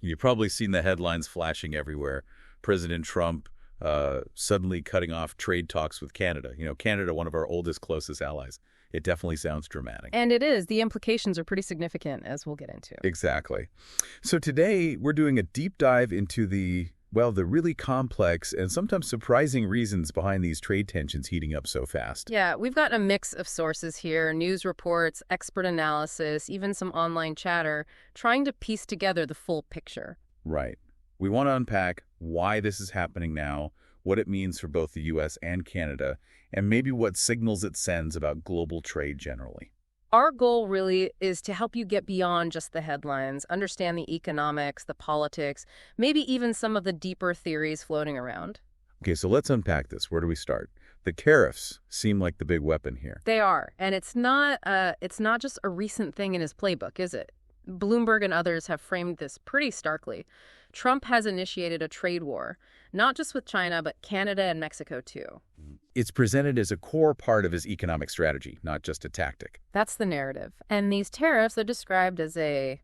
You've probably seen the headlines flashing everywhere. President Trump suddenly cutting off trade talks with Canada. Canada, one of our oldest, closest allies. It definitely sounds dramatic. And it is. The implications are pretty significant, as we'll get into. Exactly. So today, we're doing a deep dive into the really complex and sometimes surprising reasons behind these trade tensions heating up so fast. Yeah, we've got a mix of sources here, news reports, expert analysis, even some online chatter, trying to piece together the full picture. Right. We want to unpack why this is happening now, what it means for both the U.S. and Canada, and maybe what signals it sends about global trade generally. Our goal really is to help you get beyond just the headlines, understand the economics, the politics, maybe even some of the deeper theories floating around. Okay, so let's unpack this. Where do we start? The tariffs seem like the big weapon here. They are, and it's not just a recent thing in his playbook, is it? Bloomberg and others have framed this pretty starkly. Trump has initiated a trade war, not just with China, but Canada and Mexico too. It's presented as a core part of his economic strategy, not just a tactic. That's the narrative. And these tariffs are described as a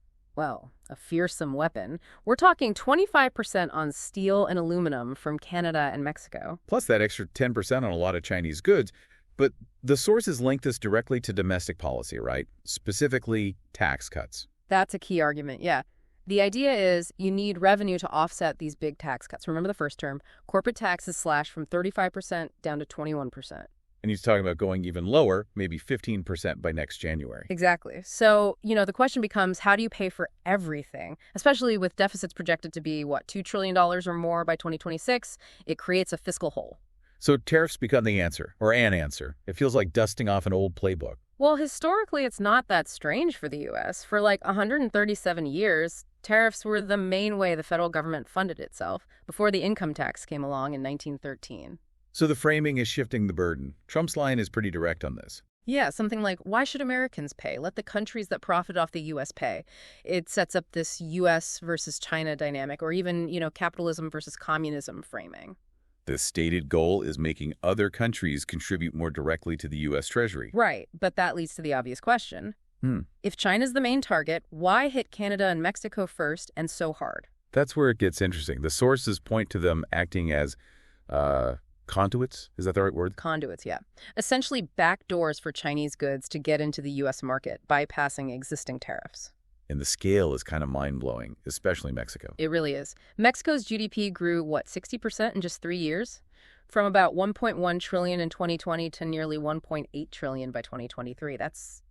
fearsome weapon. We're talking 25% on steel and aluminum from Canada and Mexico. Plus that extra 10% on a lot of Chinese goods. But the sources link this directly to domestic policy, right? Specifically, tax cuts. That's a key argument, yeah. The idea is you need revenue to offset these big tax cuts. Remember the first term, corporate taxes slashed from 35% down to 21%. And he's talking about going even lower, maybe 15% by next January. Exactly. So, the question becomes, how do you pay for everything? Especially with deficits projected to be, $2 trillion or more by 2026, it creates a fiscal hole. So tariffs become the answer, or an answer. It feels like dusting off an old playbook. Well, historically, it's not that strange for the U.S. For 137 years, tariffs were the main way the federal government funded itself before the income tax came along in 1913. So the framing is shifting the burden. Trump's line is pretty direct on this. Yeah, something like, why should Americans pay? Let the countries that profit off the U.S. pay. It sets up this U.S. versus China dynamic, or even, capitalism versus communism framing. The stated goal is making other countries contribute more directly to the U.S. Treasury. Right, but that leads to the obvious question. If China's the main target, why hit Canada and Mexico first and so hard? That's where it gets interesting. The sources point to them acting as conduits. Is that the right word? Conduits, yeah. Essentially back doors for Chinese goods to get into the U.S. market, bypassing existing tariffs. And the scale is kind of mind-blowing, especially Mexico. It really is. Mexico's GDP grew, 60% in just 3 years? From about $1.1 trillion in 2020 to nearly $1.8 trillion by 2023. That's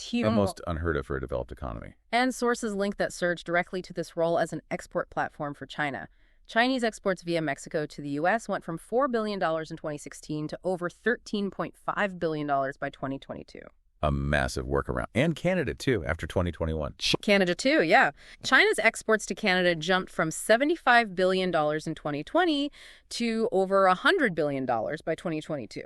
huge. Almost unheard of for a developed economy. And sources link that surge directly to this role as an export platform for China. Chinese exports via Mexico to the U.S. went from $4 billion in 2016 to over $13.5 billion by 2022. A massive workaround. And Canada, too, after 2021. Canada, too, yeah. China's exports to Canada jumped from $75 billion in 2020 to over $100 billion by 2022.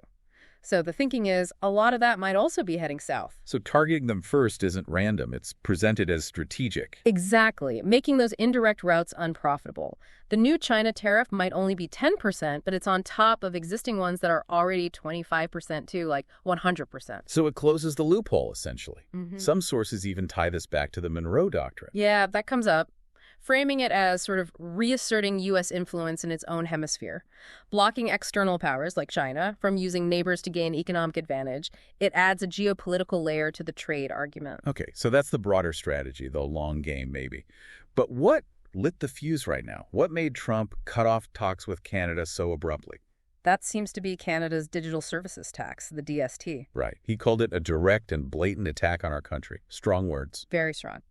So the thinking is a lot of that might also be heading south. So targeting them first isn't random. It's presented as strategic. Exactly, making those indirect routes unprofitable. The new China tariff might only be 10%, but it's on top of existing ones that are already 25% too, 100%. So it closes the loophole, essentially. Some sources even tie this back to the Monroe Doctrine. Yeah, that comes up. Framing it as sort of reasserting U.S. influence in its own hemisphere, blocking external powers like China from using neighbors to gain economic advantage. It adds a geopolitical layer to the trade argument. Okay, so that's the broader strategy, the long game maybe. But what lit the fuse right now? What made Trump cut off talks with Canada so abruptly? That seems to be Canada's digital services tax, the DST. Right. He called it a direct and blatant attack on our country. Strong words. Very strong.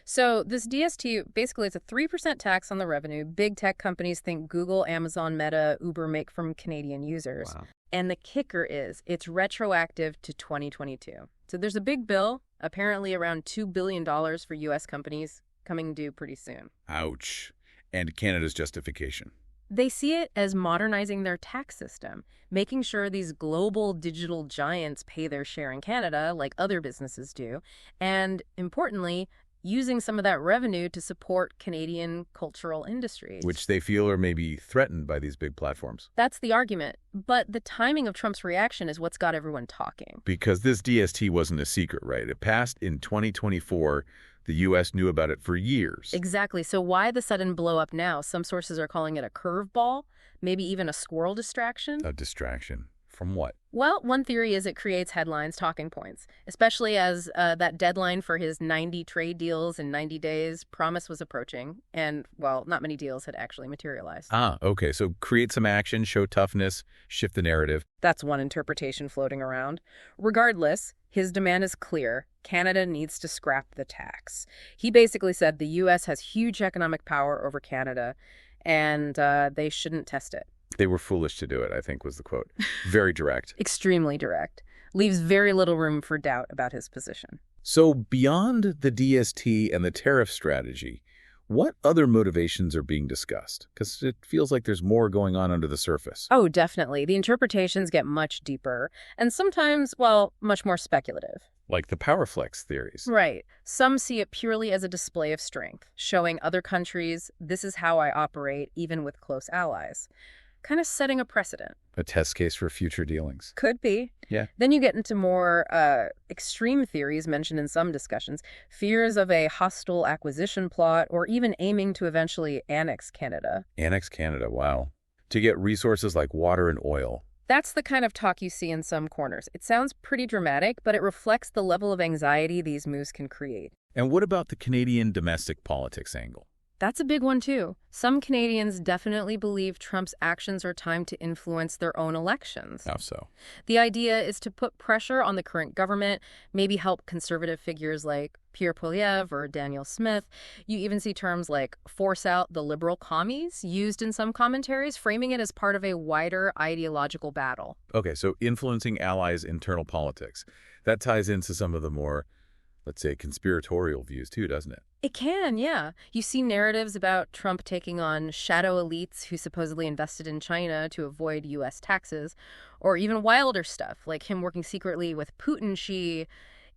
So this DST, basically it's a 3% tax on the revenue big tech companies think Google, Amazon, Meta, Uber make from Canadian users. Wow. And the kicker is it's retroactive to 2022. So there's a big bill, apparently around $2 billion for U.S. companies, coming due pretty soon. Ouch. And Canada's justification. They see it as modernizing their tax system, making sure these global digital giants pay their share in Canada like other businesses do, and importantly, using some of that revenue to support Canadian cultural industries. Which they feel are maybe threatened by these big platforms. That's the argument. But the timing of Trump's reaction is what's got everyone talking. Because this DST wasn't a secret, right? It passed in 2024. The U.S. knew about it for years. Exactly. So why the sudden blow up now? Some sources are calling it a curveball, maybe even a squirrel distraction. A distraction. From what? Well, one theory is it creates headlines, talking points, especially as that deadline for his 90 trade deals in 90 days promise was approaching. And, well, not many deals had actually materialized. Ah, okay. So create some action, show toughness, shift the narrative. That's one interpretation floating around. Regardless, his demand is clear. Canada needs to scrap the tax. He basically said the U.S. has huge economic power over Canada, and they shouldn't test it. They were foolish to do it, I think was the quote. Very direct. Extremely direct. Leaves very little room for doubt about his position. So beyond the DST and the tariff strategy, what other motivations are being discussed? Because it feels like there's more going on under the surface. Oh, definitely. The interpretations get much deeper and sometimes, well, much more speculative. Like the power flex theories. Right. Some see it purely as a display of strength, showing other countries, this is how I operate, even with close allies. Kind of setting a precedent. A test case for future dealings. Could be. Yeah. Then you get into more extreme theories mentioned in some discussions, fears of a hostile acquisition plot, or even aiming to eventually annex Canada. Annex Canada, wow. To get resources like water and oil. That's the kind of talk you see in some corners. It sounds pretty dramatic, but it reflects the level of anxiety these moves can create. And what about the Canadian domestic politics angle? That's a big one, too. Some Canadians definitely believe Trump's actions are timed to influence their own elections. How so? The idea is to put pressure on the current government, maybe help conservative figures like Pierre Poilievre or Daniel Smith. You even see terms like force out the liberal commies used in some commentaries, framing it as part of a wider ideological battle. Okay, so influencing allies' internal politics. That ties into some of the more, let's say, conspiratorial views too, doesn't it? It can, yeah. You see narratives about Trump taking on shadow elites who supposedly invested in China to avoid U.S. taxes, or even wilder stuff, like him working secretly with Putin, Xi,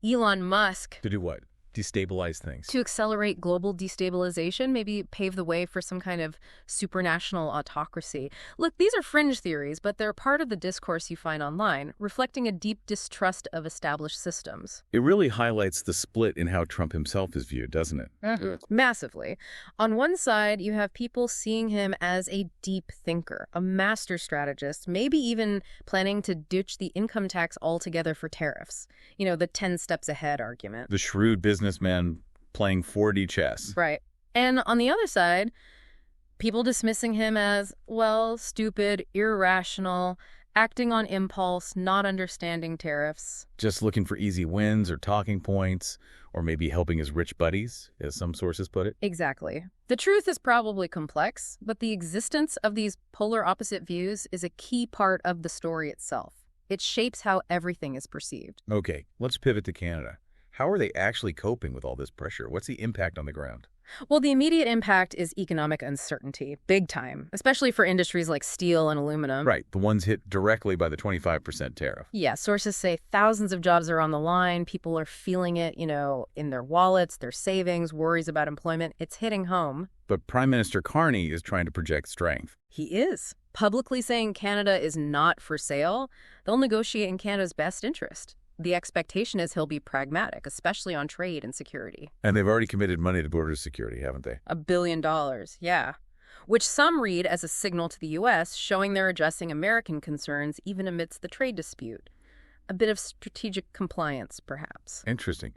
Elon Musk. To do what? Destabilize things. To accelerate global destabilization, maybe pave the way for some kind of supranational autocracy. Look, these are fringe theories, but they're part of the discourse you find online, reflecting a deep distrust of established systems. It really highlights the split in how Trump himself is viewed, doesn't it? Massively. On one side, you have people seeing him as a deep thinker, a master strategist, maybe even planning to ditch the income tax altogether for tariffs. You know, the 10 steps ahead argument. The shrewd businessman playing 4D chess. Right. And on the other side, people dismissing him as, well, stupid, irrational, acting on impulse, not understanding tariffs. Just looking for easy wins or talking points, or maybe helping his rich buddies, as some sources put it. Exactly. The truth is probably complex, but the existence of these polar opposite views is a key part of the story itself. It shapes how everything is perceived. Okay, let's pivot to Canada. How are they actually coping with all this pressure? What's the impact on the ground? Well, the immediate impact is economic uncertainty, big time, especially for industries like steel and aluminum. Right, the ones hit directly by the 25% tariff. Yeah, sources say thousands of jobs are on the line. People are feeling it, in their wallets, their savings, worries about employment. It's hitting home. But Prime Minister Carney is trying to project strength. He is. Publicly saying Canada is not for sale, they'll negotiate in Canada's best interest. The expectation is he'll be pragmatic, especially on trade and security. And they've already committed money to border security, haven't they? $1 billion, yeah. Which some read as a signal to the U.S., showing they're addressing American concerns even amidst the trade dispute. A bit of strategic compliance, perhaps. Interesting.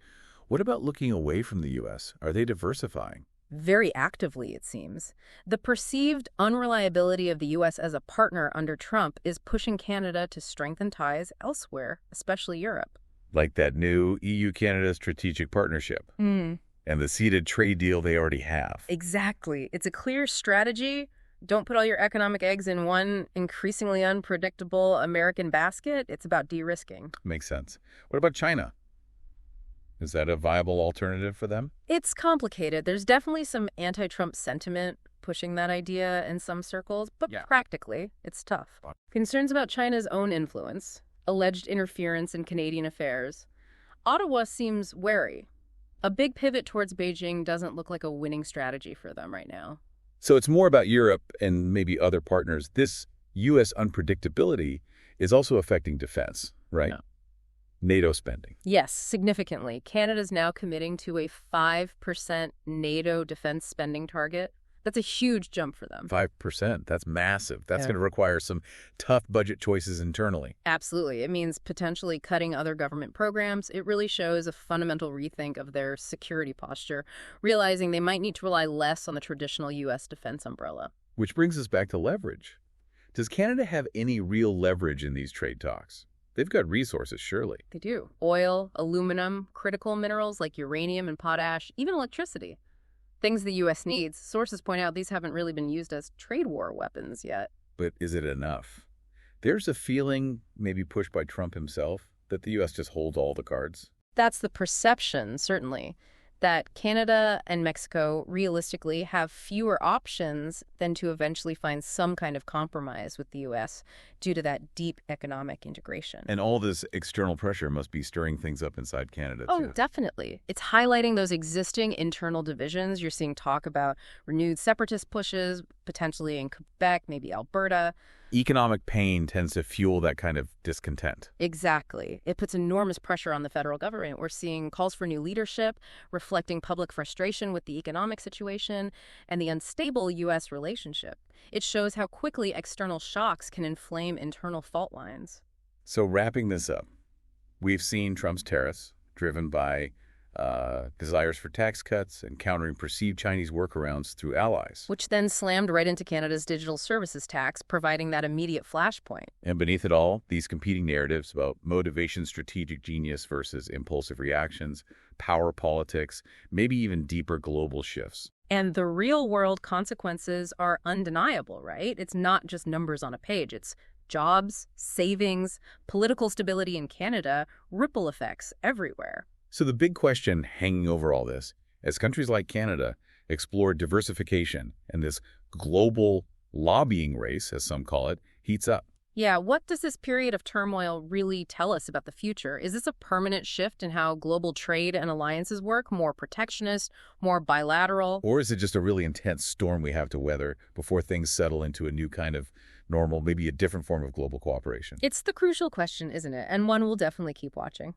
What about looking away from the U.S.? Are they diversifying? Very actively, it seems. The perceived unreliability of the U.S. as a partner under Trump is pushing Canada to strengthen ties elsewhere, especially Europe. Like that new EU-Canada strategic partnership. And the seeded trade deal they already have. Exactly. It's a clear strategy. Don't put all your economic eggs in one increasingly unpredictable American basket. It's about de-risking. Makes sense. What about China? Is that a viable alternative for them? It's complicated. There's definitely some anti-Trump sentiment pushing that idea in some circles, but practically, it's tough. Concerns about China's own influence, alleged interference in Canadian affairs. Ottawa seems wary. A big pivot towards Beijing doesn't look like a winning strategy for them right now. So it's more about Europe and maybe other partners. This U.S. unpredictability is also affecting defense, right? No. NATO spending. Yes, significantly. Canada's now committing to a 5% NATO defense spending target. That's a huge jump for them. 5%. That's massive. That's Yeah. going to require some tough budget choices internally. Absolutely. It means potentially cutting other government programs. It really shows a fundamental rethink of their security posture, realizing they might need to rely less on the traditional U.S. defense umbrella. Which brings us back to leverage. Does Canada have any real leverage in these trade talks? They've got resources, surely. They do. Oil, aluminum, critical minerals like uranium and potash, even electricity. Things the U.S. needs. Sources point out these haven't really been used as trade war weapons yet. But is it enough? There's a feeling, maybe pushed by Trump himself, that the U.S. just holds all the cards. That's the perception, certainly, that Canada and Mexico realistically have fewer options than to eventually find some kind of compromise with the U.S. due to that deep economic integration. And all this external pressure must be stirring things up inside Canada, Oh, too. definitely. It's highlighting those existing internal divisions. You're seeing talk about renewed separatist pushes, potentially in Quebec, maybe Alberta. Economic pain tends to fuel that kind of discontent. Exactly. It puts enormous pressure on the federal government. We're seeing calls for new leadership, reflecting public frustration with the economic situation and the unstable U.S. relationship. It shows how quickly external shocks can inflame internal fault lines. So wrapping this up, we've seen Trump's tariffs driven by desires for tax cuts and countering perceived Chinese workarounds through allies. Which then slammed right into Canada's digital services tax, providing that immediate flashpoint. And beneath it all, these competing narratives about motivation, strategic genius versus impulsive reactions, power politics, maybe even deeper global shifts. And the real-world consequences are undeniable, right? It's not just numbers on a page. It's jobs, savings, political stability in Canada, ripple effects everywhere. So the big question hanging over all this, as countries like Canada explore diversification and this global lobbying race, as some call it, heats up. Yeah, what does this period of turmoil really tell us about the future? Is this a permanent shift in how global trade and alliances work, more protectionist, more bilateral? Or is it just a really intense storm we have to weather before things settle into a new kind of normal, maybe a different form of global cooperation? It's the crucial question, isn't it? And one we'll definitely keep watching.